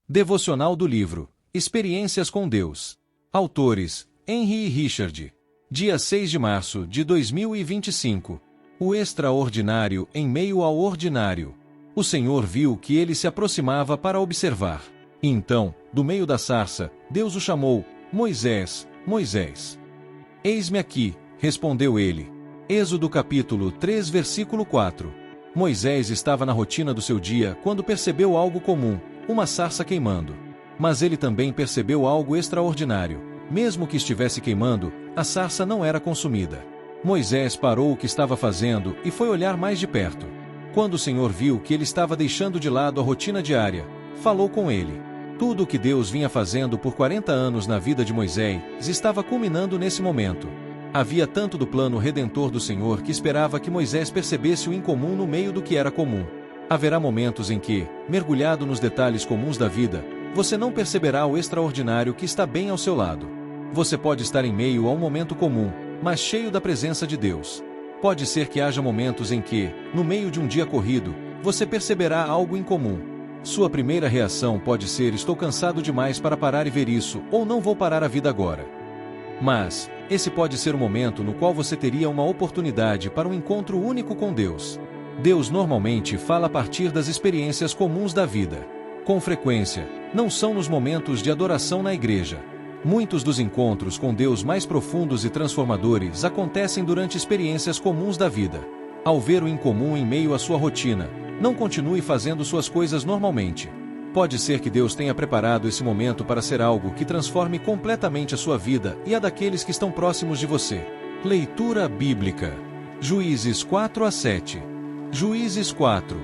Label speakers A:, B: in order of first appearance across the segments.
A: Devocional do livro Experiências com Deus. Autores: Henry e Richard. Dia 6 de março de 2025. O extraordinário em meio ao ordinário. O Senhor viu que ele se aproximava para observar. E então, do meio da sarça, Deus o chamou: Moisés, Moisés. Eis-me aqui, respondeu ele. Êxodo capítulo 3 versículo 4. Moisés estava na rotina do seu dia quando percebeu algo comum, uma sarça queimando. Mas ele também percebeu algo extraordinário. Mesmo que estivesse queimando, a sarça não era consumida. Moisés parou o que estava fazendo e foi olhar mais de perto. Quando o Senhor viu que ele estava deixando de lado a rotina diária, falou com ele. Tudo o que Deus vinha fazendo por 40 anos na vida de Moisés estava culminando nesse momento. Havia tanto do plano redentor do Senhor que esperava que Moisés percebesse o incomum no meio do que era comum. Haverá momentos em que, mergulhado nos detalhes comuns da vida, você não perceberá o extraordinário que está bem ao seu lado. Você pode estar em meio a um momento comum, mas cheio da presença de Deus. Pode ser que haja momentos em que, no meio de um dia corrido, você perceberá algo incomum. Sua primeira reação pode ser: estou cansado demais para parar e ver isso, ou não vou parar a vida agora. Mas, esse pode ser o momento no qual você teria uma oportunidade para um encontro único com Deus. Deus normalmente fala a partir das experiências comuns da vida. Com frequência, não são nos momentos de adoração na igreja. Muitos dos encontros com Deus mais profundos e transformadores acontecem durante experiências comuns da vida. Ao ver o incomum em meio à sua rotina, não continue fazendo suas coisas normalmente. Pode ser que Deus tenha preparado esse momento para ser algo que transforme completamente a sua vida e a daqueles que estão próximos de você. Leitura bíblica. Juízes 4-7. Juízes 4.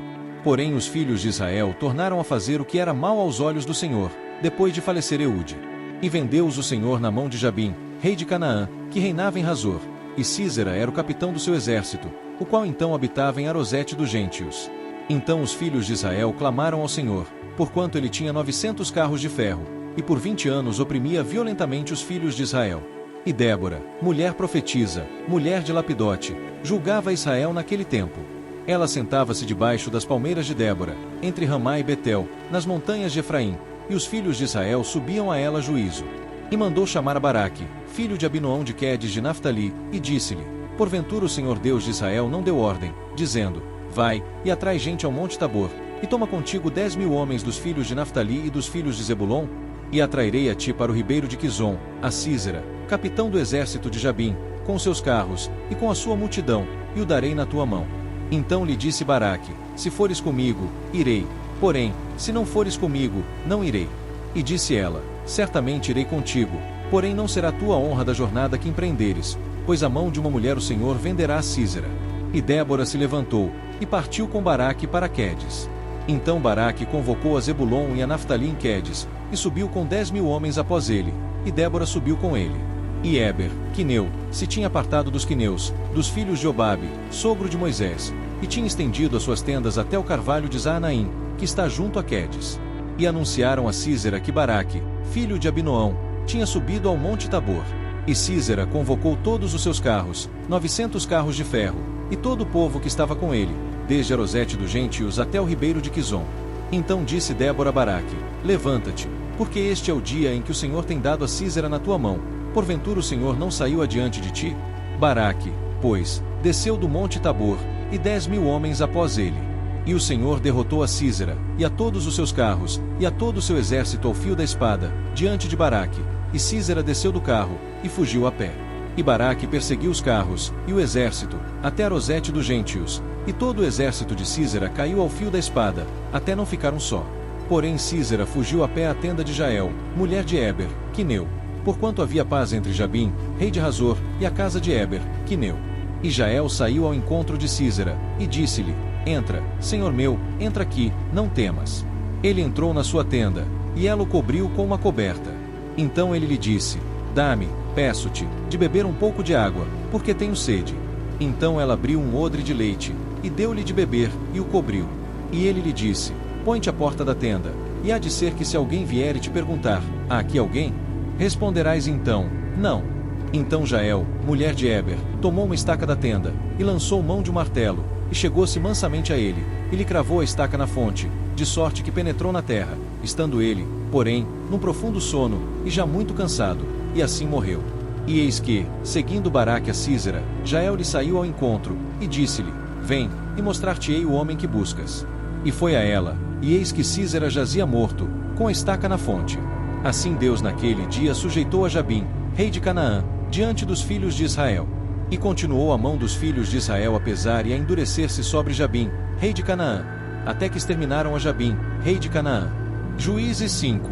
A: Porém os filhos de Israel tornaram a fazer o que era mal aos olhos do Senhor, depois de falecer Eude. E vendeu-os o Senhor na mão de Jabim, rei de Canaã, que reinava em Hazor, e Sísera era o capitão do seu exército, o qual então habitava em Arosete dos gentios. Então os filhos de Israel clamaram ao Senhor, porquanto ele tinha 900 carros de ferro, e por 20 anos oprimia violentamente os filhos de Israel. E Débora, mulher profetisa, mulher de Lapidote, julgava Israel naquele tempo. Ela sentava-se debaixo das palmeiras de Débora, entre Ramá e Betel, nas montanhas de Efraim, e os filhos de Israel subiam a ela juízo. E mandou chamar a Baraque, filho de Abinoão de Quedes de Naftali, e disse-lhe: Porventura o Senhor Deus de Israel não deu ordem, dizendo: Vai, e atrai gente ao monte Tabor, e toma contigo 10.000 homens dos filhos de Naftali e dos filhos de Zebulon, e atrairei a ti para o ribeiro de Quizon, a Sísera, capitão do exército de Jabim, com seus carros, e com a sua multidão, e o darei na tua mão. Então lhe disse Baraque: Se fores comigo, irei, porém, se não fores comigo, não irei. E disse ela: Certamente irei contigo, porém não será tua honra da jornada que empreenderes, pois a mão de uma mulher o Senhor venderá a Sísera. E Débora se levantou, e partiu com Baraque para Quedes. Então Baraque convocou a Zebulon e a Naftali em Quedes, e subiu com 10.000 homens após ele, e Débora subiu com ele. E Éber, quineu, se tinha apartado dos quineus, dos filhos de Jobabe, sogro de Moisés, e tinha estendido as suas tendas até o carvalho de Zaanaim, que está junto a Quedes. E anunciaram a Sísera que Baraque, filho de Abinoão, tinha subido ao monte Tabor. E Sísera convocou todos os seus carros, 900 carros de ferro, e todo o povo que estava com ele, desde Arosete dos gentios até o ribeiro de Quizon. Então disse Débora a Baraque: Levanta-te, porque este é o dia em que o Senhor tem dado a Sísera na tua mão. Porventura o Senhor não saiu adiante de ti? Baraque, pois, desceu do monte Tabor, e 10.000 homens após ele. E o Senhor derrotou a Sísera, e a todos os seus carros, e a todo o seu exército ao fio da espada, diante de Baraque. E Sísera desceu do carro, e fugiu a pé. E Baraque perseguiu os carros, e o exército, até Arosete dos gentios, e todo o exército de Sísera caiu ao fio da espada, até não ficar um só. Porém Sísera fugiu a pé à tenda de Jael, mulher de Éber, quineu, porquanto havia paz entre Jabim, rei de Hazor, e a casa de Éber, quineu. E Jael saiu ao encontro de Sísera, e disse-lhe: Entra, senhor meu, entra aqui, não temas. Ele entrou na sua tenda, e ela o cobriu com uma coberta. Então ele lhe disse: Dá-me, peço-te, de beber um pouco de água, porque tenho sede. Então ela abriu um odre de leite, e deu-lhe de beber, e o cobriu. E ele lhe disse: Põe-te à porta da tenda, e há de ser que se alguém vier e te perguntar: Há aqui alguém? Responderás então: Não. Então Jael, mulher de Éber, tomou uma estaca da tenda, e lançou mão de um martelo, e chegou-se mansamente a ele, e lhe cravou a estaca na fonte, de sorte que penetrou na terra, estando ele, porém, num profundo sono, e já muito cansado, e assim morreu. E eis que, seguindo Baraque a Sísera, Jael lhe saiu ao encontro, e disse-lhe: Vem, e mostrar-te-ei o homem que buscas. E foi a ela, e eis que Sísera jazia morto, com a estaca na fonte. Assim Deus naquele dia sujeitou a Jabim, rei de Canaã, diante dos filhos de Israel. E continuou a mão dos filhos de Israel a pesar e a endurecer-se sobre Jabim, rei de Canaã, até que exterminaram a Jabim, rei de Canaã. Juízes 5.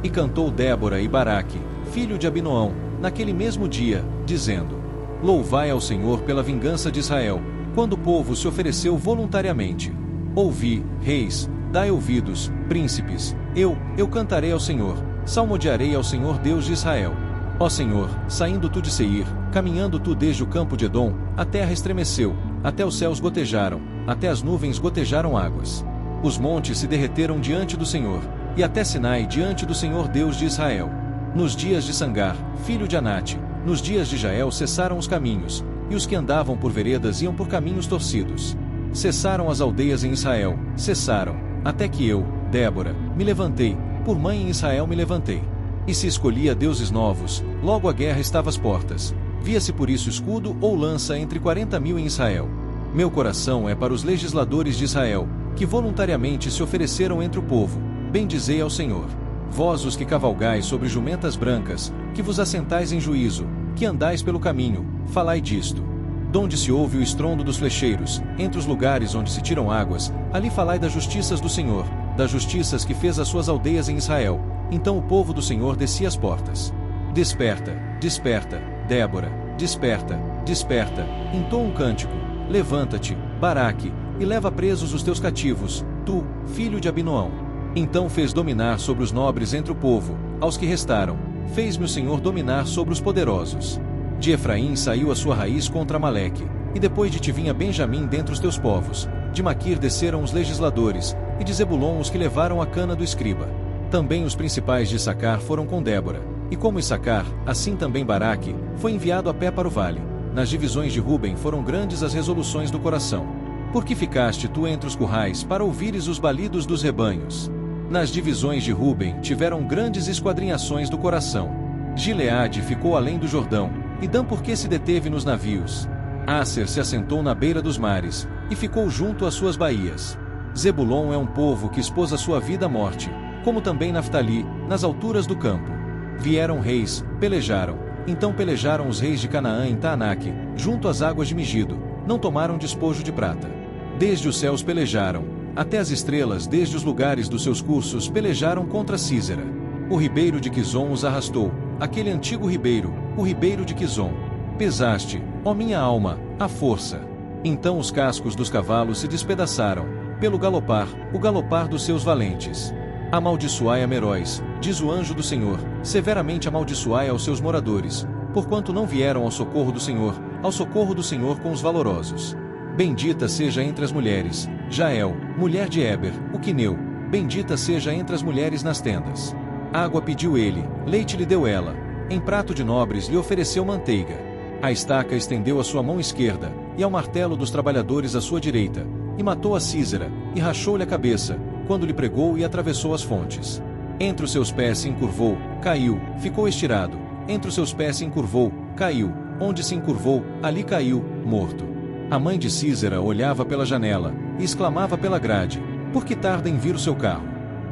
A: E cantou Débora e Baraque, filho de Abinoão, naquele mesmo dia, dizendo: Louvai ao Senhor pela vingança de Israel, quando o povo se ofereceu voluntariamente. Ouvi, reis, dai ouvidos, príncipes, eu cantarei ao Senhor, salmodiarei ao Senhor Deus de Israel. Ó Senhor, saindo tu de Seir, caminhando tu desde o campo de Edom, a terra estremeceu, até os céus gotejaram, até as nuvens gotejaram águas. Os montes se derreteram diante do Senhor, e até Sinai diante do Senhor Deus de Israel. Nos dias de Sangar, filho de Anate, nos dias de Jael cessaram os caminhos, e os que andavam por veredas iam por caminhos torcidos. Cessaram as aldeias em Israel, cessaram, até que eu, Débora, me levantei, por mãe em Israel me levantei. E se escolhia deuses novos, logo a guerra estava às portas. Via-se por isso escudo ou lança entre 40.000 em Israel. Meu coração é para os legisladores de Israel, que voluntariamente se ofereceram entre o povo. Bendizei ao Senhor. Vós os que cavalgais sobre jumentas brancas, que vos assentais em juízo, que andais pelo caminho, falai disto. Donde se ouve o estrondo dos flecheiros, entre os lugares onde se tiram águas, ali falai das justiças do Senhor, das justiças que fez as suas aldeias em Israel. Então o povo do Senhor descia as portas. Desperta, desperta, Débora, desperta, desperta, entoa um cântico, levanta-te, Baraque, e leva presos os teus cativos, tu, filho de Abinoão. Então fez dominar sobre os nobres entre o povo, aos que restaram, fez-me o Senhor dominar sobre os poderosos. De Efraim saiu a sua raiz contra Amaleque, e depois de ti vinha Benjamim dentre os teus povos. De Maquir desceram os legisladores, e de Zebulon os que levaram a cana do escriba. Também os principais de Issacar foram com Débora, e como Issacar, assim também Baraque, foi enviado a pé para o vale. Nas divisões de Ruben foram grandes as resoluções do coração. Porque ficaste tu entre os currais para ouvires os balidos dos rebanhos? Nas divisões de Ruben tiveram grandes esquadrinhações do coração. Gileade ficou além do Jordão, e Dan porque se deteve nos navios. Asser se assentou na beira dos mares, e ficou junto às suas baías. Zebulon é um povo que expôs a sua vida à morte, como também Naftali, nas alturas do campo. Vieram reis, pelejaram, então pelejaram os reis de Canaã em Taanaque, junto às águas de Megido, não tomaram despojo de prata. Desde os céus pelejaram, até as estrelas desde os lugares dos seus cursos pelejaram contra Sísera. O ribeiro de Quizon os arrastou, aquele antigo ribeiro, o ribeiro de Quizon. Pesaste, ó minha alma, a força. Então os cascos dos cavalos se despedaçaram, pelo galopar, o galopar dos seus valentes. Amaldiçoai a Meróis, diz o anjo do Senhor, severamente amaldiçoai aos seus moradores, porquanto não vieram ao socorro do Senhor com os valorosos. Bendita seja entre as mulheres, Jael, mulher de Eber, o quineu, bendita seja entre as mulheres nas tendas. Água pediu ele, leite lhe deu ela, em prato de nobres lhe ofereceu manteiga. A estaca estendeu a sua mão esquerda, e ao martelo dos trabalhadores a sua direita, e matou a Sísera, e rachou-lhe a cabeça, quando lhe pregou e atravessou as fontes. Entre os seus pés se encurvou, caiu, ficou estirado, entre os seus pés se encurvou, caiu, onde se encurvou, ali caiu, morto. A mãe de Sísera olhava pela janela, e exclamava pela grade: por que tarda em vir o seu carro?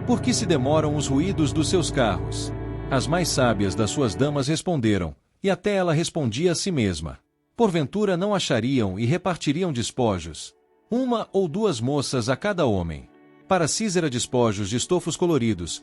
A: Por que se demoram os ruídos dos seus carros? As mais sábias das suas damas responderam, e até ela respondia a si mesma: porventura não achariam e repartiriam despojos? Uma ou duas moças a cada homem. Para Sísera despojos de estofos coloridos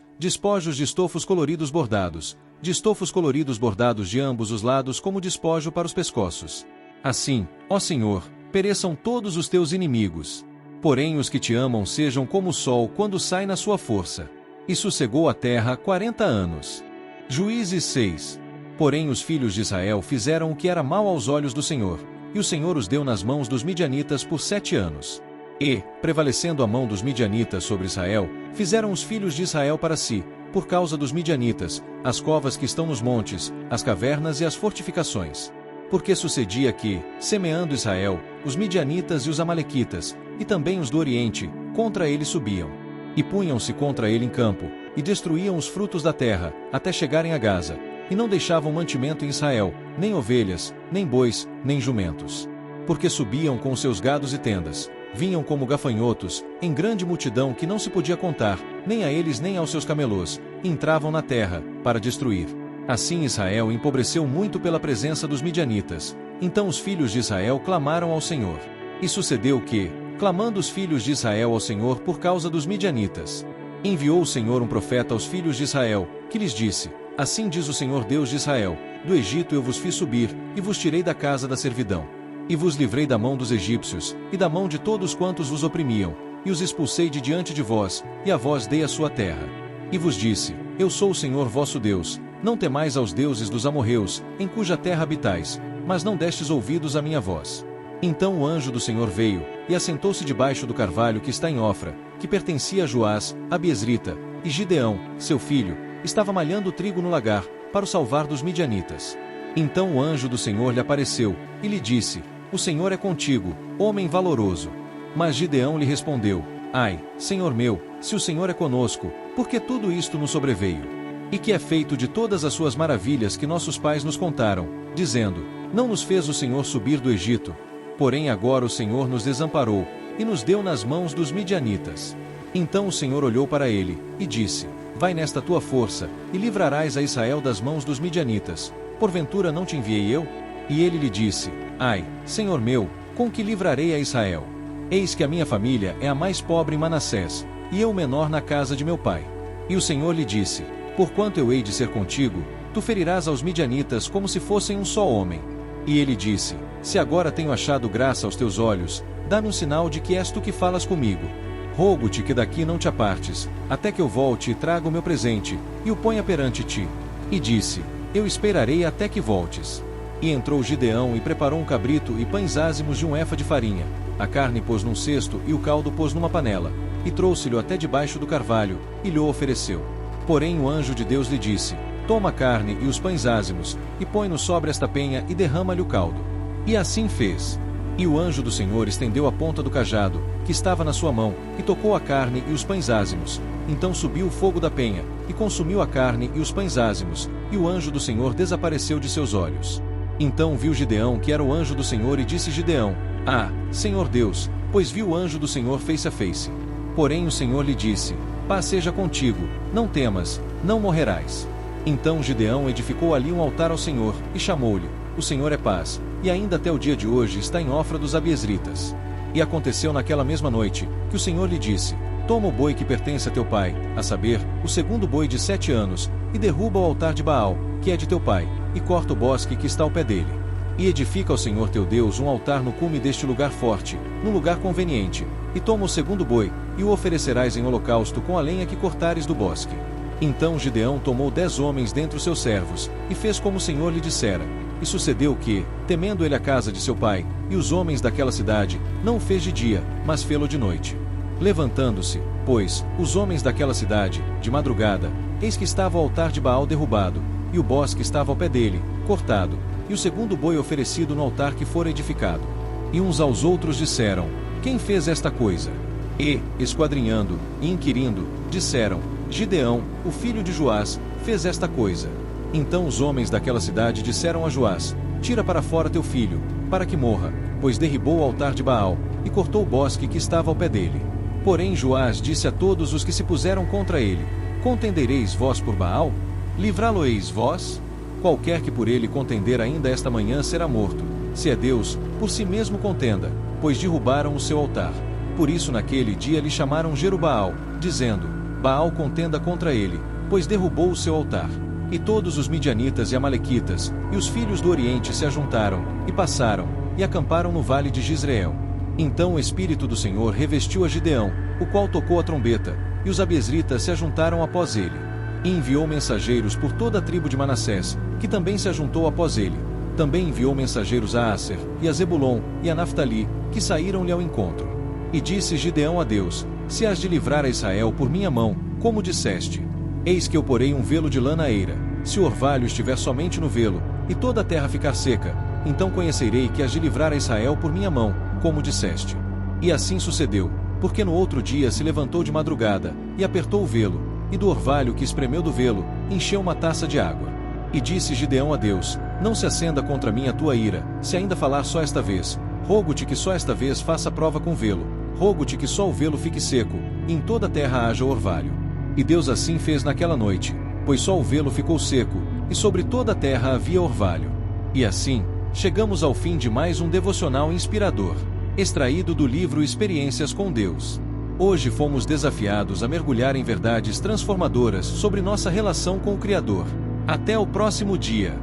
A: bordados, de estofos coloridos bordados de ambos os lados como despojo para os pescoços. Assim, ó Senhor, pereçam todos os teus inimigos. Porém os que te amam sejam como o sol quando sai na sua força. E sossegou a terra 40 anos. Juízes 6. Porém os filhos de Israel fizeram o que era mal aos olhos do Senhor, e o Senhor os deu nas mãos dos midianitas por 7 anos. E, prevalecendo a mão dos midianitas sobre Israel, fizeram os filhos de Israel para si, por causa dos midianitas, as covas que estão nos montes, as cavernas e as fortificações. Porque sucedia que, semeando Israel, os midianitas e os amalequitas, e também os do Oriente, contra ele subiam. E punham-se contra ele em campo, e destruíam os frutos da terra, até chegarem a Gaza, e não deixavam mantimento em Israel, nem ovelhas, nem bois, nem jumentos. Porque subiam com os seus gados e tendas, vinham como gafanhotos, em grande multidão que não se podia contar, nem a eles nem aos seus camelôs, e entravam na terra, para destruir. Assim Israel empobreceu muito pela presença dos midianitas. Então os filhos de Israel clamaram ao Senhor. E sucedeu que, clamando os filhos de Israel ao Senhor por causa dos midianitas, enviou o Senhor um profeta aos filhos de Israel, que lhes disse: Assim diz o Senhor Deus de Israel: Do Egito eu vos fiz subir, e vos tirei da casa da servidão. E vos livrei da mão dos egípcios, e da mão de todos quantos vos oprimiam, e os expulsei de diante de vós, e a vós dei a sua terra. E vos disse: Eu sou o Senhor vosso Deus, não temais aos deuses dos amorreus, em cuja terra habitais, mas não destes ouvidos à minha voz. Então o anjo do Senhor veio, e assentou-se debaixo do carvalho que está em Ofra, que pertencia a Joás, a Biesrita, e Gideão, seu filho, estava malhando trigo no lagar, para o salvar dos midianitas. Então o anjo do Senhor lhe apareceu, e lhe disse: O Senhor é contigo, homem valoroso. Mas Gideão lhe respondeu: Ai, Senhor meu, se o Senhor é conosco, por que tudo isto nos sobreveio? E que é feito de todas as suas maravilhas que nossos pais nos contaram, dizendo: Não nos fez o Senhor subir do Egito? Porém agora o Senhor nos desamparou, e nos deu nas mãos dos midianitas. Então o Senhor olhou para ele, e disse: Vai nesta tua força, e livrarás a Israel das mãos dos midianitas. Porventura não te enviei eu? E ele lhe disse: Ai, Senhor meu, com que livrarei a Israel? Eis que a minha família é a mais pobre em Manassés, e eu o menor na casa de meu pai. E o Senhor lhe disse: Porquanto eu hei de ser contigo, tu ferirás aos midianitas como se fossem um só homem. E ele disse: Se agora tenho achado graça aos teus olhos, dá-me um sinal de que és tu que falas comigo. Rogo-te que daqui não te apartes, até que eu volte e traga o meu presente, e o ponha perante ti. E disse: Eu esperarei até que voltes. E entrou Gideão e preparou um cabrito e pães ázimos de um efa de farinha. A carne pôs num cesto e o caldo pôs numa panela, e trouxe-lhe até debaixo do carvalho, e lhe ofereceu. Porém o anjo de Deus lhe disse: Toma a carne e os pães ázimos, e põe-nos sobre esta penha e derrama-lhe o caldo. E assim fez. E o anjo do Senhor estendeu a ponta do cajado, que estava na sua mão, e tocou a carne e os pães ázimos. Então subiu o fogo da penha, e consumiu a carne e os pães ázimos, e o anjo do Senhor desapareceu de seus olhos. Então viu Gideão que era o anjo do Senhor e disse Gideão: Ah, Senhor Deus, pois viu o anjo do Senhor face a face. Porém o Senhor lhe disse: Paz seja contigo, não temas, não morrerás. Então Gideão edificou ali um altar ao Senhor, e chamou-lhe: O Senhor é paz, e ainda até o dia de hoje está em Ofra dos Abiesritas. E aconteceu naquela mesma noite, que o Senhor lhe disse: Toma o boi que pertence a teu pai, a saber, o segundo boi de 7 anos, e derruba o altar de Baal, que é de teu pai, e corta o bosque que está ao pé dele. E edifica ao Senhor teu Deus um altar no cume deste lugar forte, num lugar conveniente, e toma o segundo boi, e o oferecerás em holocausto com a lenha que cortares do bosque. Então Gideão tomou 10 homens dentre os seus servos, e fez como o Senhor lhe dissera. E sucedeu que, temendo ele a casa de seu pai, e os homens daquela cidade, não o fez de dia, mas fê-lo de noite. Levantando-se, pois, os homens daquela cidade, de madrugada, eis que estava o altar de Baal derrubado, e o bosque estava ao pé dele, cortado, e o segundo boi oferecido no altar que fora edificado. E uns aos outros disseram: Quem fez esta coisa? E, esquadrinhando, e inquirindo, disseram: Gideão, o filho de Joás, fez esta coisa. Então os homens daquela cidade disseram a Joás: Tira para fora teu filho, para que morra, pois derribou o altar de Baal, e cortou o bosque que estava ao pé dele. Porém Joás disse a todos os que se puseram contra ele: Contendereis vós por Baal? Livrá-lo-eis vós? Qualquer que por ele contender ainda esta manhã será morto. Se é Deus, por si mesmo contenda, pois derrubaram o seu altar. Por isso naquele dia lhe chamaram Jerubaal, dizendo: Baal contenda contra ele, pois derrubou o seu altar. E todos os midianitas e amalequitas, e os filhos do Oriente se ajuntaram, e passaram, e acamparam no vale de Jizreel. Então o Espírito do Senhor revestiu a Gideão, o qual tocou a trombeta, e os abiesritas se ajuntaram após ele. E enviou mensageiros por toda a tribo de Manassés, que também se ajuntou após ele. Também enviou mensageiros a Aser, e a Zebulon, e a Naftali, que saíram-lhe ao encontro. E disse Gideão a Deus: Se has de livrar a Israel por minha mão, como disseste, eis que eu porei um velo de lã na eira. Se o orvalho estiver somente no velo, e toda a terra ficar seca, então conhecerei que has de livrar a Israel por minha mão, como disseste. E assim sucedeu, porque no outro dia se levantou de madrugada, e apertou o velo, e do orvalho que espremeu do velo, encheu uma taça de água. E disse Gideão a Deus: Não se acenda contra mim a tua ira, se ainda falar só esta vez. Rogo-te que só esta vez faça prova com velo. Rogo-te que só o velo fique seco, e em toda a terra haja orvalho. E Deus assim fez naquela noite, pois só o velo ficou seco, e sobre toda a terra havia orvalho. E assim, chegamos ao fim de mais um devocional inspirador, extraído do livro Experiências com Deus. Hoje fomos desafiados a mergulhar em verdades transformadoras sobre nossa relação com o Criador. Até o próximo dia.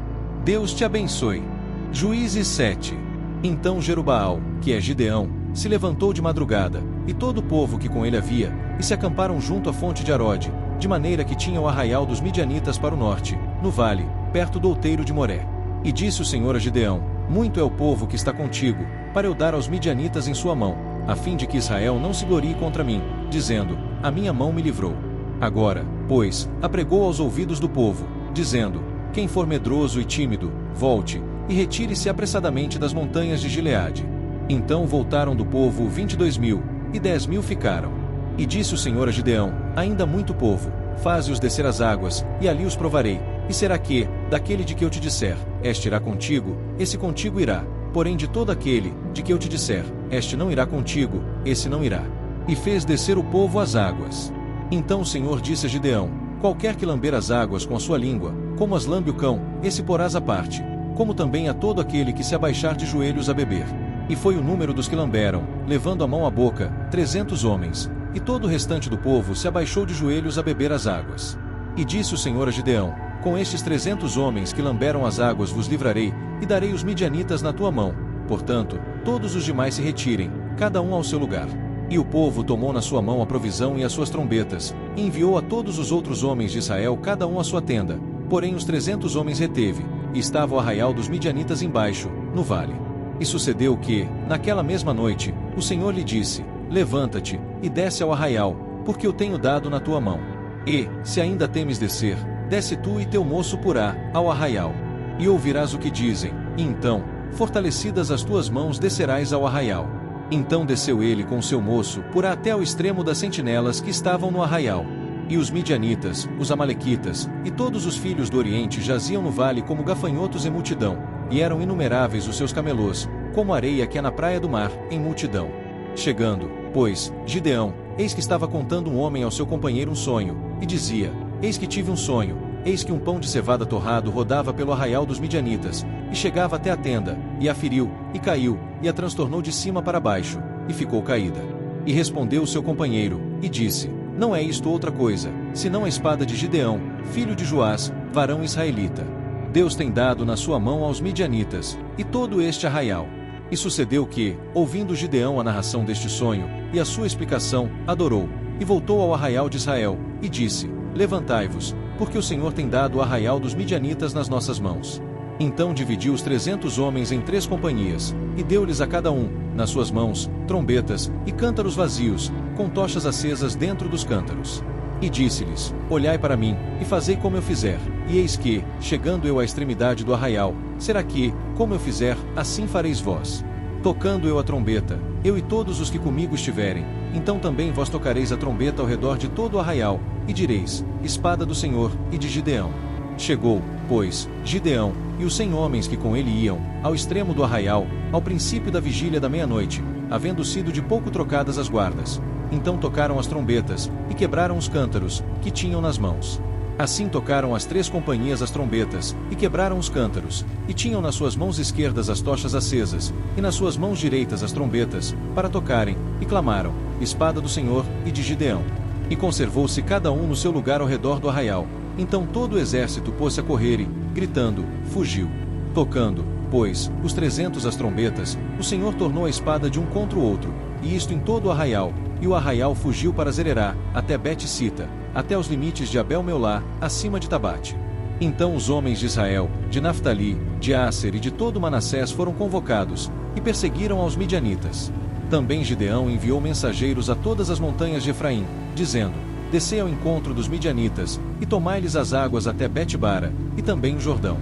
A: Deus te abençoe. Juízes 7. Então Jerubaal, que é Gideão, se levantou de madrugada, e todo o povo que com ele havia, e se acamparam junto à fonte de Arode, de maneira que tinha o arraial dos midianitas para o norte, no vale, perto do outeiro de Moré. E disse o Senhor a Gideão: Muito é o povo que está contigo, para eu dar aos midianitas em sua mão, a fim de que Israel não se glorie contra mim, dizendo: A minha mão me livrou. Agora, pois, apregou aos ouvidos do povo, dizendo: Quem for medroso e tímido, volte, e retire-se apressadamente das montanhas de Gileade. Então voltaram do povo 22.000, e 10.000 ficaram. E disse o Senhor a Gideão: Ainda muito povo, faze-os descer as águas, e ali os provarei. E será que, daquele de que eu te disser, este irá contigo, esse contigo irá. Porém de todo aquele, de que eu te disser, este não irá contigo, esse não irá. E fez descer o povo às águas. Então o Senhor disse a Gideão: Qualquer que lamber as águas com a sua língua, como as lambe o cão, esse porás à parte, como também a todo aquele que se abaixar de joelhos a beber. E foi o número dos que lamberam, levando a mão à boca, 300 homens, e todo o restante do povo se abaixou de joelhos a beber as águas. E disse o Senhor a Gideão: Com estes 300 homens que lamberam as águas vos livrarei, e darei os midianitas na tua mão. Portanto, todos os demais se retirem, cada um ao seu lugar. E o povo tomou na sua mão a provisão e as suas trombetas, e enviou a todos os outros homens de Israel cada um à sua tenda. Porém os 300 homens reteve, e estava o arraial dos midianitas embaixo, no vale. E sucedeu que, naquela mesma noite, o Senhor lhe disse: Levanta-te, e desce ao arraial, porque eu tenho dado na tua mão. E, se ainda temes descer, desce tu e teu moço Purá, ao arraial. E ouvirás o que dizem, e então, fortalecidas as tuas mãos descerás ao arraial. Então desceu ele com seu moço Purá até ao extremo das sentinelas que estavam no arraial. E os midianitas, os amalequitas, e todos os filhos do Oriente jaziam no vale como gafanhotos em multidão, e eram inumeráveis os seus camelôs, como areia que é na praia do mar, em multidão. Chegando, pois, Gideão, eis que estava contando um homem ao seu companheiro um sonho, e dizia: Eis que tive um sonho, eis que um pão de cevada torrado rodava pelo arraial dos midianitas, e chegava até a tenda, e a feriu, e caiu, e a transtornou de cima para baixo, e ficou caída. E respondeu o seu companheiro, e disse: Não é isto outra coisa, senão a espada de Gideão, filho de Joás, varão israelita. Deus tem dado na sua mão aos midianitas, e todo este arraial. E sucedeu que, ouvindo Gideão a narração deste sonho, e a sua explicação, adorou, e voltou ao arraial de Israel, e disse: Levantai-vos, porque o Senhor tem dado o arraial dos midianitas nas nossas mãos. Então dividiu os 300 homens em 3 companhias, e deu-lhes a cada um, nas suas mãos, trombetas, e cântaros vazios, com tochas acesas dentro dos cântaros. E disse-lhes: Olhai para mim, e fazei como eu fizer. E eis que, chegando eu à extremidade do arraial, será que, como eu fizer, assim fareis vós. Tocando eu a trombeta, eu e todos os que comigo estiverem, então também vós tocareis a trombeta ao redor de todo o arraial, e direis: Espada do Senhor e de Gideão. Chegou, pois, Gideão, e os 100 homens que com ele iam, ao extremo do arraial, ao princípio da vigília da meia-noite, havendo sido de pouco trocadas as guardas. Então tocaram as trombetas, e quebraram os cântaros, que tinham nas mãos. Assim tocaram as 3 companhias as trombetas, e quebraram os cântaros, e tinham nas suas mãos esquerdas as tochas acesas, e nas suas mãos direitas as trombetas, para tocarem, e clamaram: Espada do Senhor e de Gideão. E conservou-se cada um no seu lugar ao redor do arraial. Então todo o exército pôs-se a correr e, gritando, fugiu. Tocando, pois, os 300 as trombetas, o Senhor tornou a espada de um contra o outro, e isto em todo o arraial, e o arraial fugiu para Zererá, até Bet-Sita, até os limites de Abel-Meolá, acima de Tabate. Então os homens de Israel, de Naftali, de Asser e de todo Manassés foram convocados, e perseguiram aos midianitas. Também Gideão enviou mensageiros a todas as montanhas de Efraim, dizendo: Descei ao encontro dos midianitas, e tomai-lhes as águas até Bet-Bara, e também o Jordão.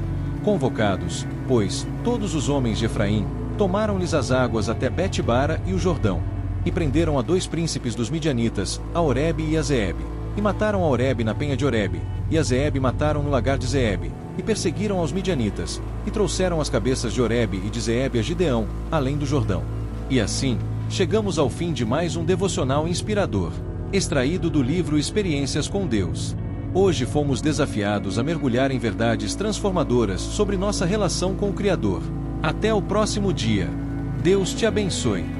A: Convocados, pois, todos os homens de Efraim, tomaram-lhes as águas até Bet-Bara e o Jordão. E prenderam a 2 príncipes dos midianitas, a Oreb e a Zeebe. e mataram a Oreb na penha de Oreb, e a Zeeb mataram no lagar de Zeeb, e perseguiram aos midianitas, e trouxeram as cabeças de Oreb e de Zeeb a Gideão, além do Jordão. E assim, chegamos ao fim de mais um devocional inspirador, extraído do livro Experiências com Deus. Hoje fomos desafiados a mergulhar em verdades transformadoras sobre nossa relação com o Criador. Até o próximo dia. Deus te abençoe.